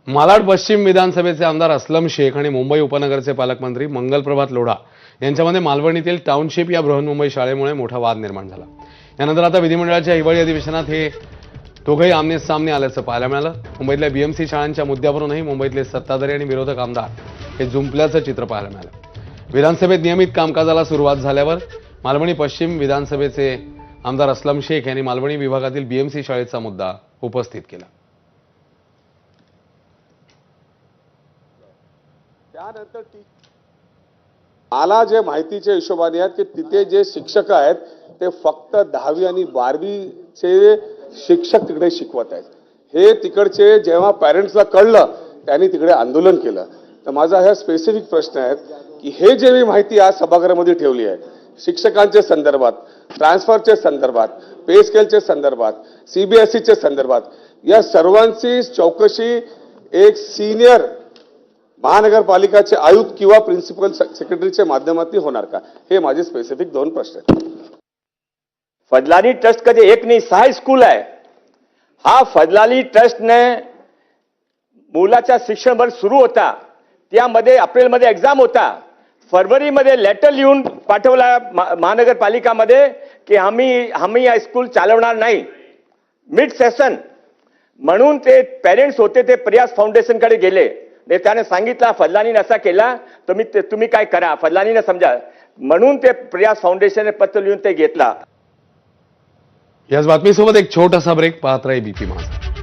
मालाड पश्चिम विधानसभेचे आमदार असलम शेख आणि मुंबई उपनगरचे पालकमंत्री मंगलप्रभात लोढा यांच्यामध्ये मालवणीतील टाउनशिप या बृहन्मुंबई शाळेमुळे मोठा वाद निर्माण झाला। यानंतर आता विधिमंडळाच्या हिवाळी अधिवेशनात हे दोघेही आमने सामने आल्याचं पाहायला मिळालं। मुंबईतल्या बीएमसी शाळांच्या मुद्द्यावरूनही मुंबईतले सत्ताधारी आणि विरोधक आमदार हे जुंपल्याचं चित्र पाहायला मिळालं। विधानसभेत नियमित कामकाजाला सुरुवात झाल्यावर मालवणी पश्चिम विधानसभेचे आमदार असलम शेख यांनी मालवणी विभागातील बीएमसी शाळेचा मुद्दा उपस्थित केला। त्यानंतर मला जे माहितीच्या हिशोबाने आहेत की तिथे जे शिक्षक आहेत ते फक्त 10वी आणि 12वी चे शिक्षक तिकडे शिकवत आहेत। हे तिकडचे जेव्हा पॅरेंट्सला कळलं त्यांनी तिकडे आंदोलन केलं। तर माझा हा स्पेसिफिक प्रश्न आहे की हे जे मी माहिती आज सभागृहामध्ये ठेवली आहे शिक्षकांच्या संदर्भात, ट्रान्सफरच्या संदर्भात, पे स्केलच्या संदर्भात, सीबीएसईच्या संदर्भात या सर्वांची चौकशी एक सीनियर महानगरपालिकाचे आयुक्त किंवा प्रिन्सिपल सेक्रेटरीच्या माध्यमातून होणार का? हे माझे स्पेसिफिक 2 प्रश्न आहेत। फडलानी ट्रस्ट का जे एक नहीं 6 स्कूल आहे। हा फडलानी ट्रस्टने मुलाचा शिक्षण वर्ष सुरू होता, त्यामध्ये एप्रिलमध्ये एक्झाम होता, फरवरीमध्ये लेटर लिहून पाठवला महानगरपालिकामध्ये की आम्ही या स्कूल चालवणार नाही मिड सेशन म्हणून ते पेरेंट्स होते ते प्रयास फाउंडेशनकडे गेले। त्याने सांगितलं फडलानीने असा केला तुम्ही काय करा, फडलानीने समजा म्हणून ते प्रयास फाउंडेशनने पत्र लिहून ते घेतला। याच बातमीसोबत एक छोटासा ब्रेक, पाहत राहा बीपी माझा।